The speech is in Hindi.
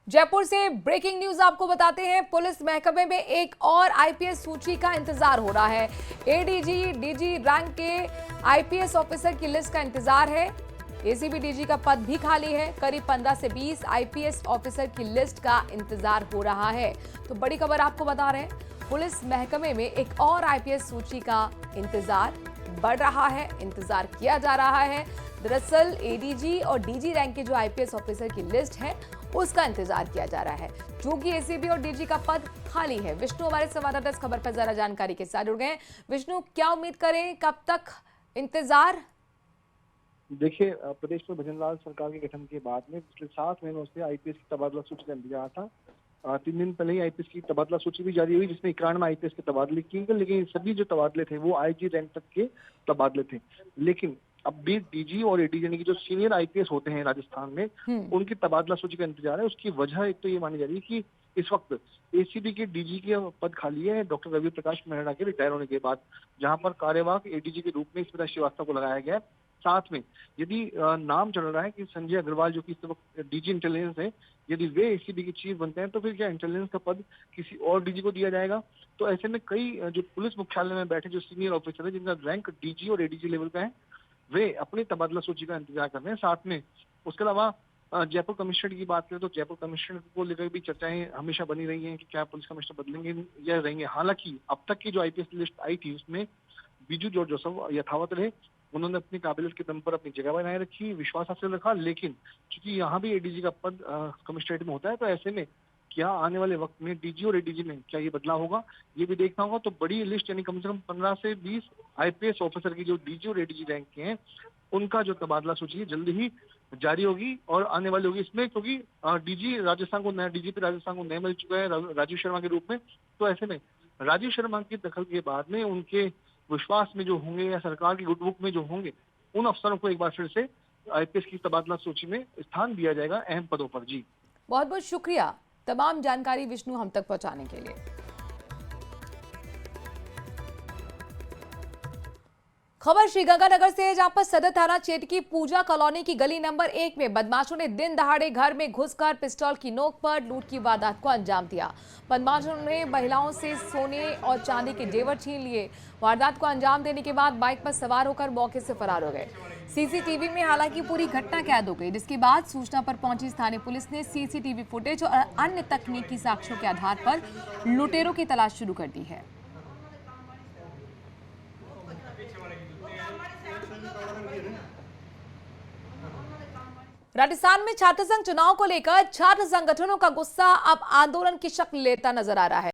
जयपुर से ब्रेकिंग न्यूज आपको बताते हैं। पुलिस महकमे में एक और आईपीएस सूची का इंतजार हो रहा है। एडीजी, डीजी रैंक के आईपीएस ऑफिसर की लिस्ट का इंतजार है। एसीबी डीजी का पद भी खाली है। करीब 15 से 20 आईपीएस ऑफिसर की लिस्ट का इंतजार हो रहा है। तो बड़ी खबर आपको बता रहे हैं, पुलिस महकमे में एक और आईपीएस सूची का इंतजार बढ़ रहा है, इंतजार किया जा रहा है। दरअसल एडीजी और डीजी रैंक के जो आईपीएस ऑफिसर की लिस्ट है उसका इंतजार किया जा रहा है, क्योंकि एसीबी और डीजी का पद खाली है। विष्णु हमारे संवाददाता इस खबर पर जरा जानकारी के साथ जुड़ गए हैं। विष्णु, क्या उम्मीद करें, कब तक इंतजार? देखिए, प्रदेश में भजनलाल सरकार के गठन के बाद में पिछले 7 महीनों से आईपीएस की तबादला सूची का इंतजार था। 3 दिन पहले ही आईपीएस की तबादला सूची भी जारी हुई, जिसमें 91 आईपीएस के तबादले किए गए, लेकिन सभी जो तबादले थे वो आईजी रैंक तक के तबादले थे। लेकिन अब भी डीजी और एडीजी यानी कि जो सीनियर आईपीएस होते हैं राजस्थान में, उनकी तबादला सूची का इंतजार है। उसकी वजह एक तो ये मानी जा रही है कि इस वक्त एसीबी के डीजी के पद खाली है डॉक्टर रवि प्रकाश मेहरा के रिटायर होने के बाद, जहां पर कार्यवाहक एडीजी के रूप में स्मिता श्रीवास्तव को लगाया गया है। साथ में यदि नाम चल रहा है कि संजय अग्रवाल, जो कि इस वक्त डीजी इंटेलिजेंस है, यदि वे एसीबी के चीफ बनते हैं तो फिर क्या इंटेलिजेंस का पद किसी और डीजी को दिया जाएगा? तो ऐसे में कई जो पुलिस मुख्यालय में बैठे जो सीनियर ऑफिसर है, जिनका रैंक डीजी और एडीजी लेवल का है, वे अपनी तबादला सूची का इंतजार कर रहे हैं। साथ में उसके अलावा जयपुर कमिश्नर की बात करें तो जयपुर कमिश्नर को लेकर भी चर्चाएं हमेशा बनी रही हैं कि क्या पुलिस कमिश्नर बदलेंगे या रहेंगे। हालांकि अब तक की जो आईपीएस लिस्ट आई थी उसमें बीजू जॉर्ज जोसफ यथावत रहे। उन्होंने अपनी काबिलियत के दम पर अपनी जगह बनाए रखी, विश्वास हासिल रखा। लेकिन चूंकि यहाँ भी एडीजी का पद कमिश्नरेट में होता है, तो ऐसे में क्या आने वाले वक्त में डीजी और एडीजी में क्या ये बदलाव होगा, ये भी देखना होगा। तो बड़ी लिस्ट यानी कम से कम 15 से 20 आईपीएस ऑफिसर की जो डीजी और एडीजी रैंक के हैं, उनका जो तबादला सूची है जल्द ही जारी होगी और आने वाली होगी इसमें, क्योंकि डीजी राजस्थान को नया डीजीपी राजस्थान को नया मिल चुका है राजीव शर्मा के रूप में। तो ऐसे में राजीव शर्मा की दखल के बाद में उनके विश्वास में जो होंगे या सरकार की गुडबुक में जो होंगे, उन अफसरों को एक बार फिर से आईपीएस की तबादला सूची में स्थान दिया जाएगा अहम पदों पर। जी, बहुत बहुत शुक्रिया तमाम जानकारी विष्णु हम तक पहुंचाने के लिए। खबर श्रीगंगानगर से है, जहां पर सदर थाना क्षेत्र की पूजा कॉलोनी की गली नंबर 1 में बदमाशों ने दिन दहाड़े घर में घुसकर पिस्तौल की नोक पर लूट की वारदात को अंजाम दिया। बदमाशों ने महिलाओं से सोने और चांदी के जेवर छीन लिए। वारदात को अंजाम देने के बाद बाइक पर सवार होकर मौके से फरार हो गए। सीसीटीवी में हालांकि पूरी घटना कैद हो गई, जिसके बाद सूचना पर पहुंची स्थानीय पुलिस ने सीसीटीवी फुटेज और अन्य तकनीकी साक्ष्यों के आधार पर लुटेरों की तलाश शुरू कर दी है। राजस्थान में छात्र संघ चुनाव को लेकर छात्र संगठनों का गुस्सा अब आंदोलन की शक्ल लेता नजर आ रहा है।